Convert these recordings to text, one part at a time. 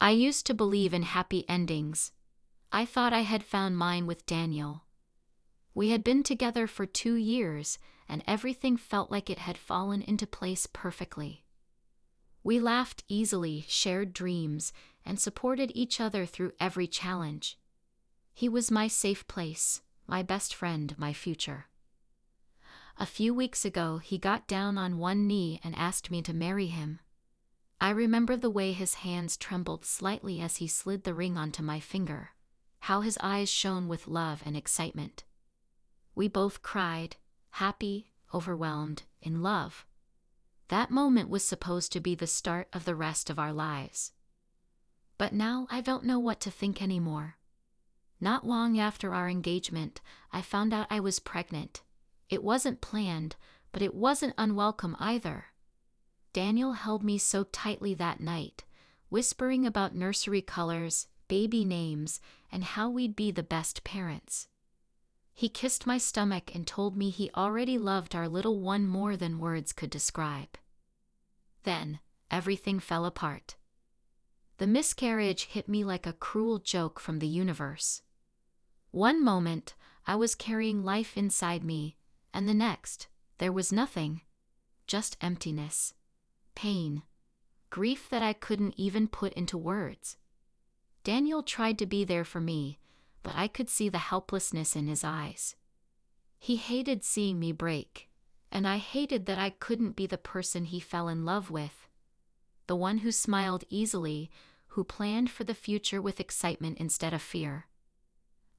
I used to believe in happy endings. I thought I had found mine with Daniel. We had been together for 2 years, and everything felt like it had fallen into place perfectly. We laughed easily, shared dreams, and supported each other through every challenge. He was my safe place, my best friend, my future. A few weeks ago, he got down on one knee and asked me to marry him. I remember the way his hands trembled slightly as he slid the ring onto my finger, how his eyes shone with love and excitement. We both cried, happy, overwhelmed, in love. That moment was supposed to be the start of the rest of our lives. But now I don't know what to think anymore. Not long after our engagement, I found out I was pregnant. It wasn't planned, but it wasn't unwelcome either. Daniel held me so tightly that night, whispering about nursery colors, baby names, and how we'd be the best parents. He kissed my stomach and told me he already loved our little one more than words could describe. Then, everything fell apart. The miscarriage hit me like a cruel joke from the universe. One moment, I was carrying life inside me, and the next, there was nothing. Just emptiness, pain, grief that I couldn't even put into words. Daniel tried to be there for me, but I could see the helplessness in his eyes. He hated seeing me break, and I hated that I couldn't be the person he fell in love with. The one who smiled easily, who planned for the future with excitement instead of fear.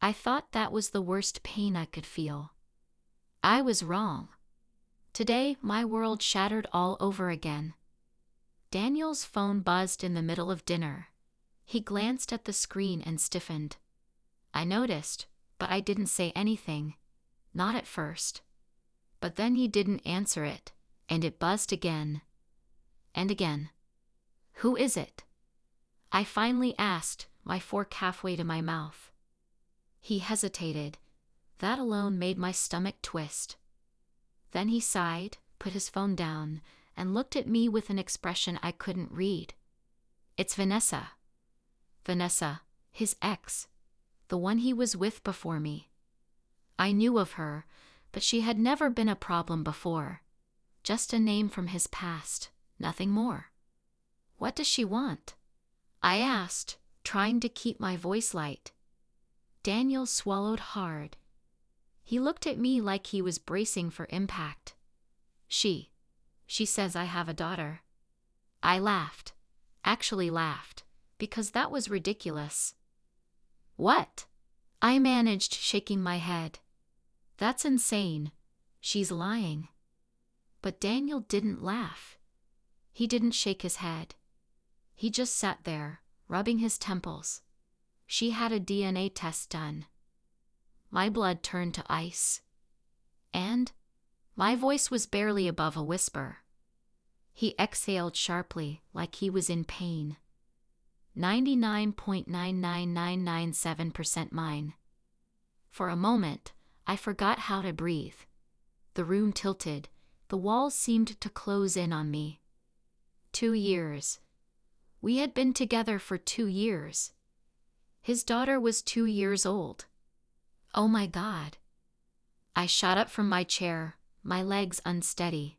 I thought that was the worst pain I could feel. I was wrong. Today, my world shattered all over again. Daniel's phone buzzed in the middle of dinner. He glanced at the screen and stiffened. I noticed, but I didn't say anything. Not at first. But then he didn't answer it, and it buzzed again. And again. Who is it? I finally asked, my fork halfway to my mouth. He hesitated. That alone made my stomach twist. Then he sighed, put his phone down, and looked at me with an expression I couldn't read. It's Vanessa. Vanessa, his ex, the one he was with before me. I knew of her, but she had never been a problem before. Just a name from his past, nothing more. What does she want? I asked, trying to keep my voice light. Daniel swallowed hard. He looked at me like he was bracing for impact. She says I have a daughter. I laughed. Actually laughed, because that was ridiculous. What? I managed, shaking my head. That's insane. She's lying. But Daniel didn't laugh. He didn't shake his head. He just sat there, rubbing his temples. She had a DNA test done. My blood turned to ice. And my voice was barely above a whisper. He exhaled sharply, like he was in pain. 99.99997% mine. For a moment, I forgot how to breathe. The room tilted. The walls seemed to close in on me. 2 years. We had been together for 2 years. His daughter was 2 years old. Oh my God. I shot up from my chair, my legs unsteady.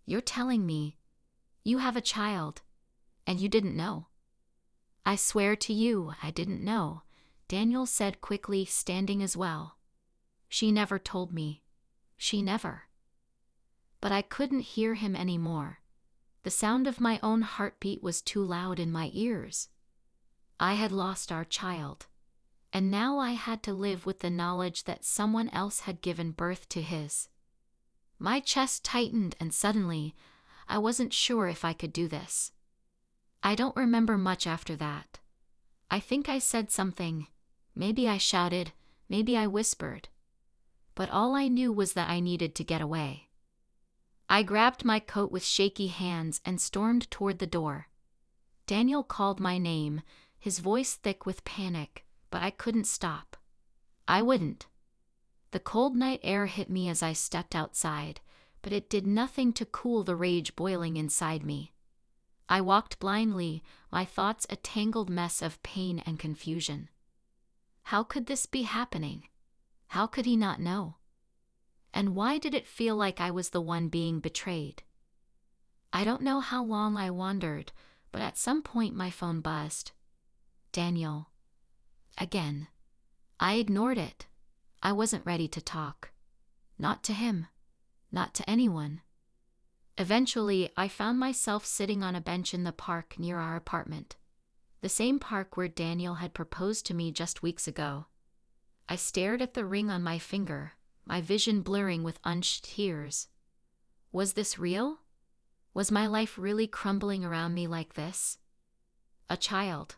You're telling me you have a child, and you didn't know? I swear to you, I didn't know, Daniel said quickly, standing as well. She never told me. She never. But I couldn't hear him anymore. The sound of my own heartbeat was too loud in my ears. I had lost our child, and now I had to live with the knowledge that someone else had given birth to his. My chest tightened, and suddenly, I wasn't sure if I could do this. I don't remember much after that. I think I said something. Maybe I shouted, maybe I whispered. But all I knew was that I needed to get away. I grabbed my coat with shaky hands and stormed toward the door. Daniel called my name, his voice thick with panic, but I couldn't stop. I wouldn't. The cold night air hit me as I stepped outside, but it did nothing to cool the rage boiling inside me. I walked blindly, my thoughts a tangled mess of pain and confusion. How could this be happening? How could he not know? And why did it feel like I was the one being betrayed? I don't know how long I wandered, but at some point my phone buzzed. Daniel. Again. I ignored it. I wasn't ready to talk. Not to him. Not to anyone. Eventually, I found myself sitting on a bench in the park near our apartment. The same park where Daniel had proposed to me just weeks ago. I stared at the ring on my finger, my vision blurring with unshed tears. Was this real? Was my life really crumbling around me like this? A child.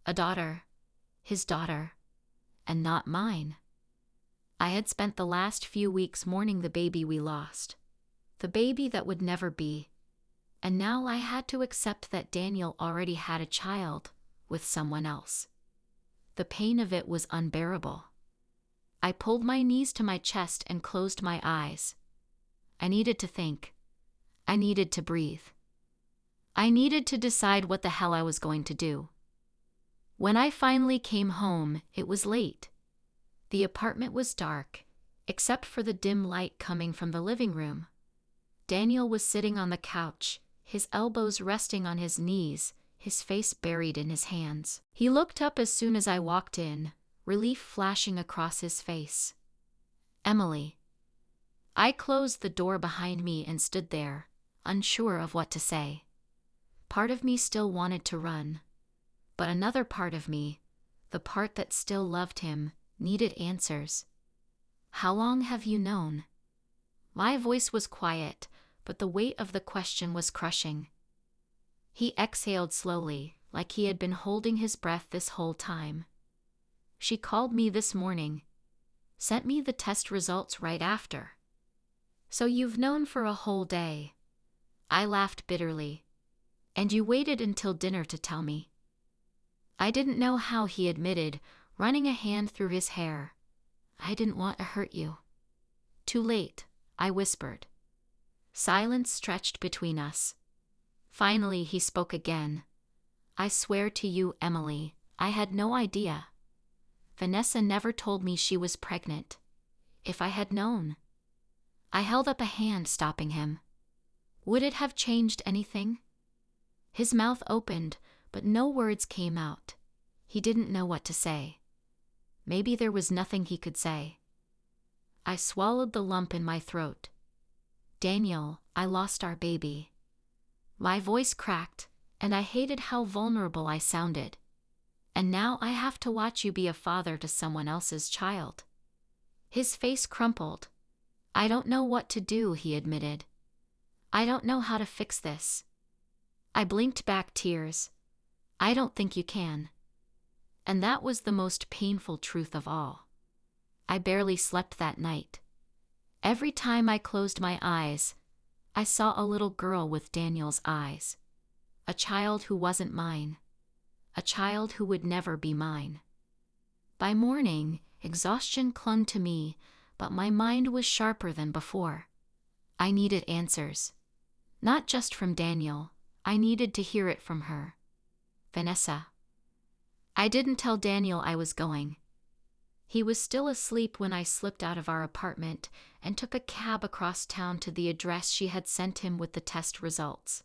A daughter. His daughter. And not mine. I had spent the last few weeks mourning the baby we lost. The baby that would never be. And now I had to accept that Daniel already had a child with someone else. The pain of it was unbearable. I pulled my knees to my chest and closed my eyes. I needed to think. I needed to breathe. I needed to decide what the hell I was going to do. When I finally came home, it was late. The apartment was dark, except for the dim light coming from the living room. Daniel was sitting on the couch, his elbows resting on his knees, his face buried in his hands. He looked up as soon as I walked in, relief flashing across his face. Emily. I closed the door behind me and stood there, unsure of what to say. Part of me still wanted to run. But another part of me, the part that still loved him, needed answers. How long have you known? My voice was quiet, but the weight of the question was crushing. He exhaled slowly, like he had been holding his breath this whole time. She called me this morning. Sent me the test results right after. So you've known for a whole day. I laughed bitterly. And you waited until dinner to tell me. I didn't know how, he admitted, running a hand through his hair. I didn't want to hurt you. Too late, I whispered. Silence stretched between us. Finally, he spoke again. I swear to you, Emily, I had no idea. Vanessa never told me she was pregnant. If I had known. I held up a hand, stopping him. Would it have changed anything? His mouth opened, but no words came out. He didn't know what to say. Maybe there was nothing he could say. I swallowed the lump in my throat. Daniel, I lost our baby. My voice cracked, and I hated how vulnerable I sounded. And now I have to watch you be a father to someone else's child. His face crumpled. I don't know what to do, he admitted. I don't know how to fix this. I blinked back tears. I don't think you can. And that was the most painful truth of all. I barely slept that night. Every time I closed my eyes, I saw a little girl with Daniel's eyes. A child who wasn't mine. A child who would never be mine. By morning, exhaustion clung to me, but my mind was sharper than before. I needed answers. Not just from Daniel. I needed to hear it from her. Vanessa. I didn't tell Daniel I was going. He was still asleep when I slipped out of our apartment and took a cab across town to the address she had sent him with the test results.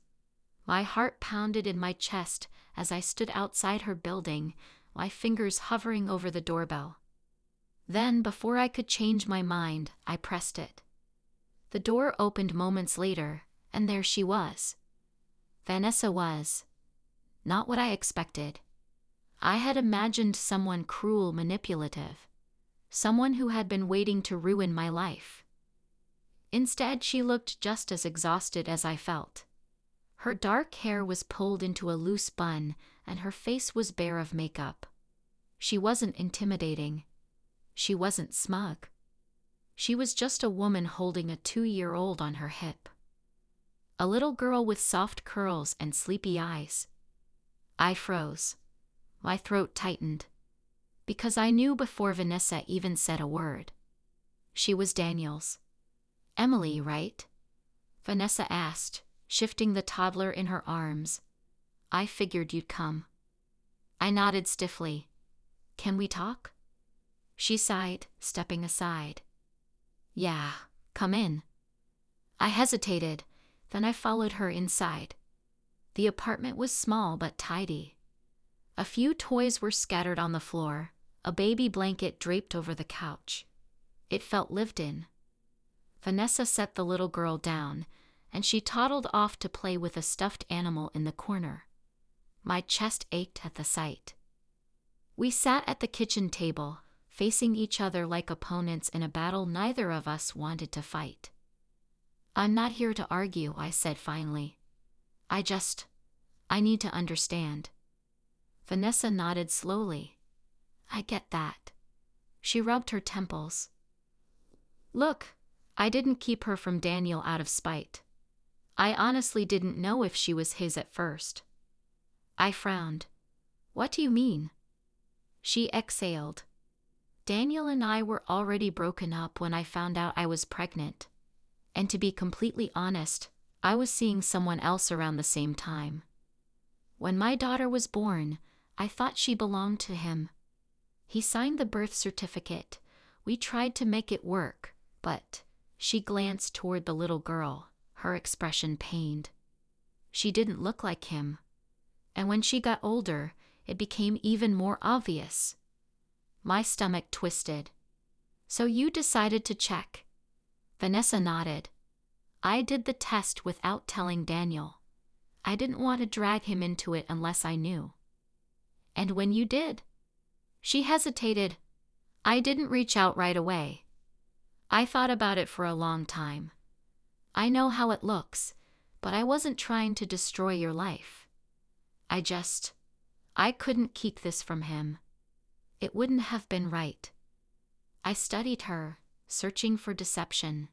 My heart pounded in my chest as I stood outside her building, my fingers hovering over the doorbell. Then, before I could change my mind, I pressed it. The door opened moments later, and there she was. Vanessa was not what I expected. I had imagined someone cruel, manipulative. Someone who had been waiting to ruin my life. Instead, she looked just as exhausted as I felt. Her dark hair was pulled into a loose bun, and her face was bare of makeup. She wasn't intimidating. She wasn't smug. She was just a woman holding a 2-year-old on her hip. A little girl with soft curls and sleepy eyes. I froze. My throat tightened. Because I knew before Vanessa even said a word. She was Daniel's. Emily, right? Vanessa asked, shifting the toddler in her arms. I figured you'd come. I nodded stiffly. Can we talk? She sighed, stepping aside. Yeah, come in. I hesitated, then I followed her inside. The apartment was small but tidy. A few toys were scattered on the floor, a baby blanket draped over the couch. It felt lived in. Vanessa set the little girl down, and she toddled off to play with a stuffed animal in the corner. My chest ached at the sight. We sat at the kitchen table, facing each other like opponents in a battle neither of us wanted to fight. I'm not here to argue, I said finally. I need to understand. Vanessa nodded slowly. I get that. She rubbed her temples. Look, I didn't keep her from Daniel out of spite. I honestly didn't know if she was his at first. I frowned. What do you mean? She exhaled. Daniel and I were already broken up when I found out I was pregnant. And to be completely honest, I was seeing someone else around the same time. When my daughter was born, I thought she belonged to him. He signed the birth certificate. We tried to make it work, but she glanced toward the little girl, her expression pained. She didn't look like him. And when she got older, it became even more obvious. My stomach twisted. So you decided to check. Vanessa nodded. I did the test without telling Daniel. I didn't want to drag him into it unless I knew. And when you did? She hesitated. I didn't reach out right away. I thought about it for a long time. I know how it looks, but I wasn't trying to destroy your life. I couldn't keep this from him. It wouldn't have been right. I studied her, searching for deception.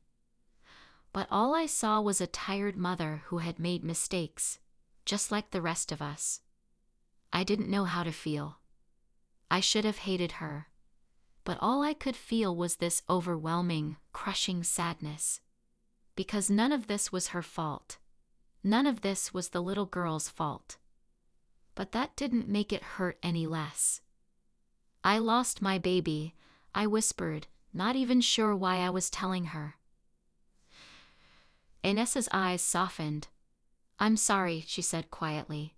But all I saw was a tired mother who had made mistakes, just like the rest of us. I didn't know how to feel. I should have hated her. But all I could feel was this overwhelming, crushing sadness. Because none of this was her fault. None of this was the little girl's fault. But that didn't make it hurt any less. I lost my baby, I whispered, not even sure why I was telling her. Vanessa's eyes softened. I'm sorry, she said quietly.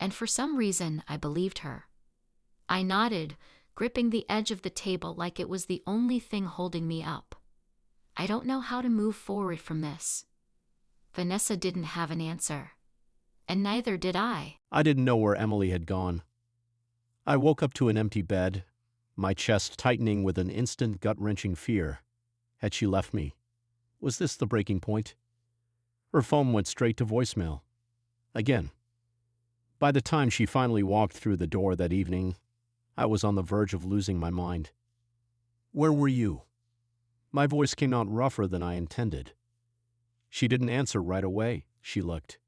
And for some reason, I believed her. I nodded, gripping the edge of the table like it was the only thing holding me up. I don't know how to move forward from this. Vanessa didn't have an answer. And neither did I. I didn't know where Emily had gone. I woke up to an empty bed, my chest tightening with an instant gut-wrenching fear. Had she left me? Was this the breaking point? Her phone went straight to voicemail. Again. By the time she finally walked through the door that evening, I was on the verge of losing my mind. Where were you? My voice came out rougher than I intended. She didn't answer right away. She looked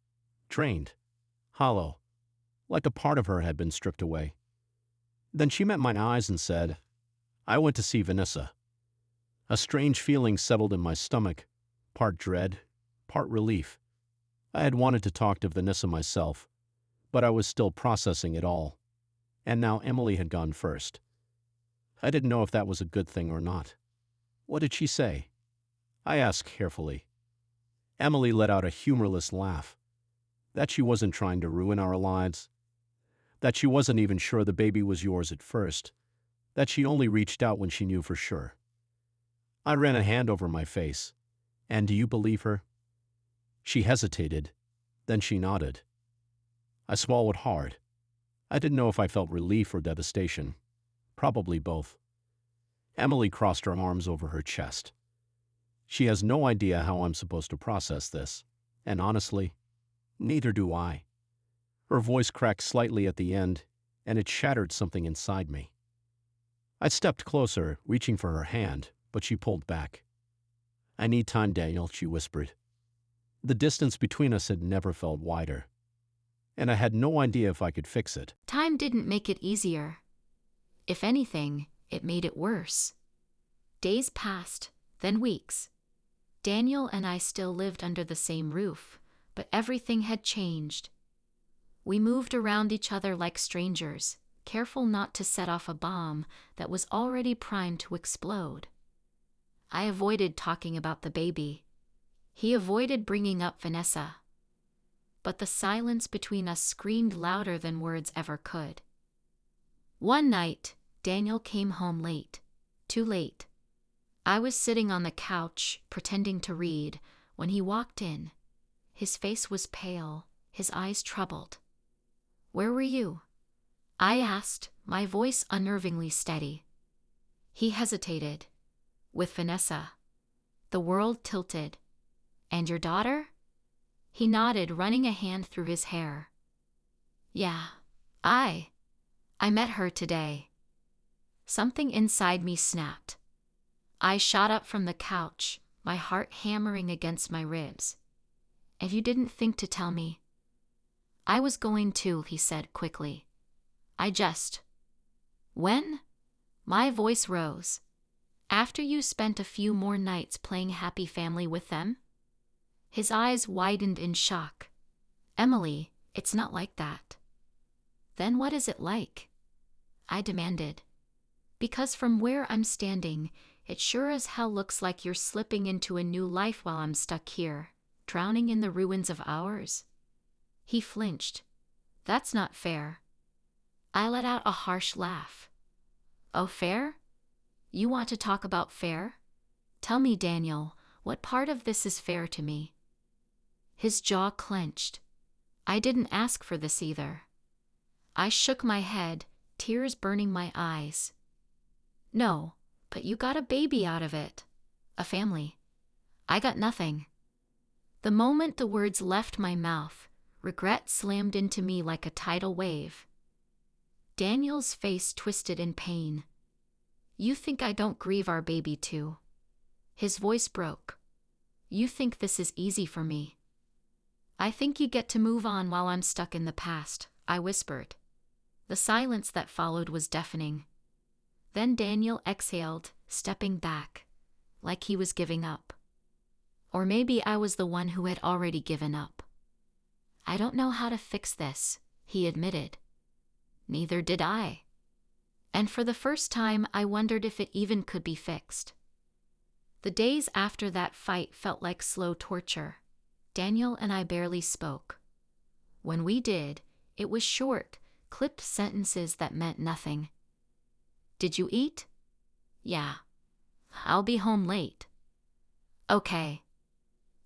drained, hollow, like a part of her had been stripped away. Then she met my eyes and said, I went to see Vanessa. A strange feeling settled in my stomach, part dread, part relief. I had wanted to talk to Vanessa myself, but I was still processing it all. And now Emily had gone first. I didn't know if that was a good thing or not. What did she say? I asked carefully. Emily let out a humorless laugh. That she wasn't trying to ruin our lives. That she wasn't even sure the baby was yours at first. That she only reached out when she knew for sure. I ran a hand over my face. And do you believe her? She hesitated. Then she nodded. I swallowed hard. I didn't know if I felt relief or devastation. Probably both. Emily crossed her arms over her chest. She has no idea how I'm supposed to process this. And honestly, neither do I. Her voice cracked slightly at the end, and it shattered something inside me. I stepped closer, reaching for her hand, but she pulled back. I need time, Daniel, she whispered. The distance between us had never felt wider, and I had no idea if I could fix it. Time didn't make it easier. If anything, it made it worse. Days passed, then weeks. Daniel and I still lived under the same roof, but everything had changed. We moved around each other like strangers, careful not to set off a bomb that was already primed to explode. I avoided talking about the baby. He avoided bringing up Vanessa. But the silence between us screamed louder than words ever could. One night, Daniel came home late. Too late. I was sitting on the couch, pretending to read, when he walked in. His face was pale, his eyes troubled. "Where were you?" I asked, my voice unnervingly steady. He hesitated. "With Vanessa." The world tilted. "And your daughter?" He nodded, running a hand through his hair. "Yeah, I met her today." Something inside me snapped. I shot up from the couch, my heart hammering against my ribs. "If you didn't think to tell me." "I was going to," he said quickly. "I just—" "When?" My voice rose. "After you spent a few more nights playing happy family with them?" His eyes widened in shock. "Emily, it's not like that." "Then what is it like?" I demanded. "Because from where I'm standing, it sure as hell looks like you're slipping into a new life while I'm stuck here, drowning in the ruins of ours." He flinched. "That's not fair." I let out a harsh laugh. "Oh, fair? You want to talk about fair? Tell me, Daniel, what part of this is fair to me?" His jaw clenched. "I didn't ask for this either." I shook my head, tears burning my eyes. "No, but you got a baby out of it. A family. I got nothing." The moment the words left my mouth, regret slammed into me like a tidal wave. Daniel's face twisted in pain. "You think I don't grieve our baby too?" His voice broke. "You think this is easy for me?" "I think you get to move on while I'm stuck in the past," I whispered. The silence that followed was deafening. Then Daniel exhaled, stepping back, like he was giving up. Or maybe I was the one who had already given up. "I don't know how to fix this," he admitted. Neither did I. And for the first time, I wondered if it even could be fixed. The days after that fight felt like slow torture. Daniel and I barely spoke. When we did, it was short, clipped sentences that meant nothing. "Did you eat?" "Yeah." "I'll be home late." "Okay."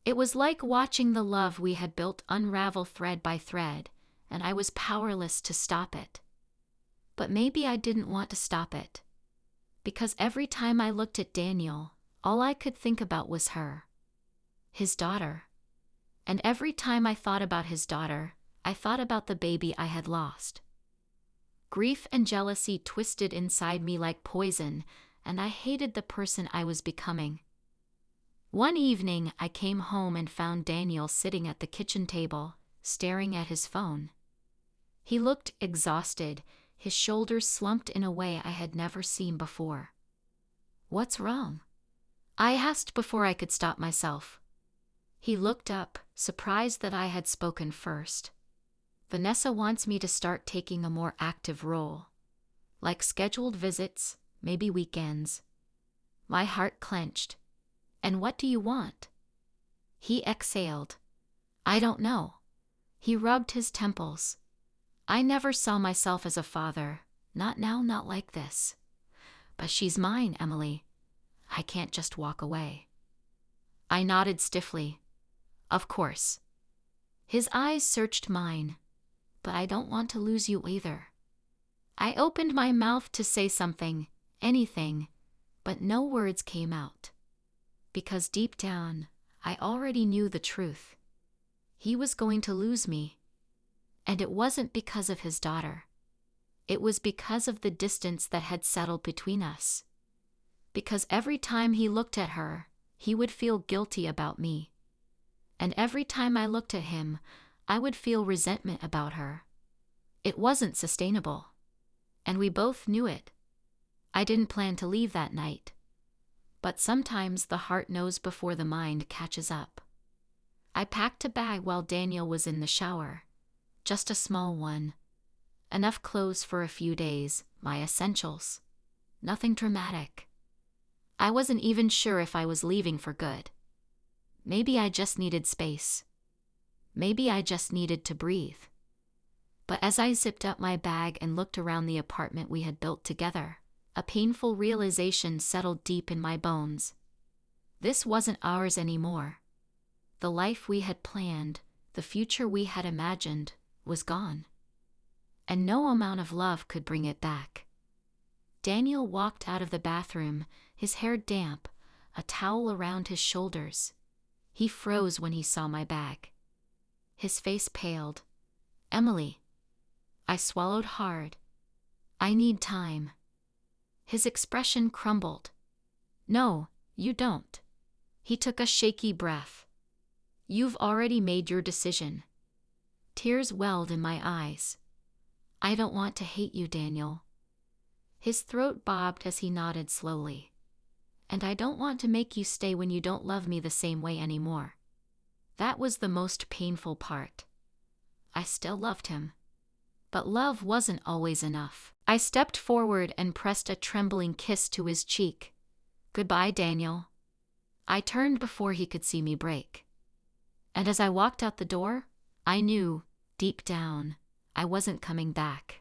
It was like watching the love we had built unravel thread by thread, and I was powerless to stop it. But maybe I didn't want to stop it. Because every time I looked at Daniel, all I could think about was her. His daughter. And every time I thought about his daughter, I thought about the baby I had lost. Grief and jealousy twisted inside me like poison, and I hated the person I was becoming. One evening, I came home and found Daniel sitting at the kitchen table, staring at his phone. He looked exhausted, his shoulders slumped in a way I had never seen before. "What's wrong?" I asked before I could stop myself. He looked up, surprised that I had spoken first. "Vanessa wants me to start taking a more active role. Like scheduled visits, maybe weekends." My heart clenched. "And what do you want?" He exhaled. "I don't know." He rubbed his temples. "I never saw myself as a father. Not now, not like this. But she's mine, Emily. I can't just walk away." I nodded stiffly. "Of course." His eyes searched mine. "But I don't want to lose you either." I opened my mouth to say something, anything, but no words came out. Because deep down, I already knew the truth. He was going to lose me. And it wasn't because of his daughter. It was because of the distance that had settled between us. Because every time he looked at her, he would feel guilty about me. And every time I looked at him, I would feel resentment about her. It wasn't sustainable. And we both knew it. I didn't plan to leave that night. But sometimes the heart knows before the mind catches up. I packed a bag while Daniel was in the shower. Just a small one. Enough clothes for a few days, my essentials. Nothing dramatic. I wasn't even sure if I was leaving for good. Maybe I just needed space. Maybe I just needed to breathe. But as I zipped up my bag and looked around the apartment we had built together, a painful realization settled deep in my bones. This wasn't ours anymore. The life we had planned, the future we had imagined, was gone. And no amount of love could bring it back. Daniel walked out of the bathroom, his hair damp, a towel around his shoulders. He froze when he saw my bag. His face paled. "Emily." I swallowed hard. "I need time." His expression crumbled. "No, you don't." He took a shaky breath. "You've already made your decision." Tears welled in my eyes. "I don't want to hate you, Daniel." His throat bobbed as he nodded slowly. "And I don't want to make you stay when you don't love me the same way anymore." That was the most painful part. I still loved him. But love wasn't always enough. I stepped forward and pressed a trembling kiss to his cheek. "Goodbye, Daniel." I turned before he could see me break. And as I walked out the door, I knew, deep down, I wasn't coming back.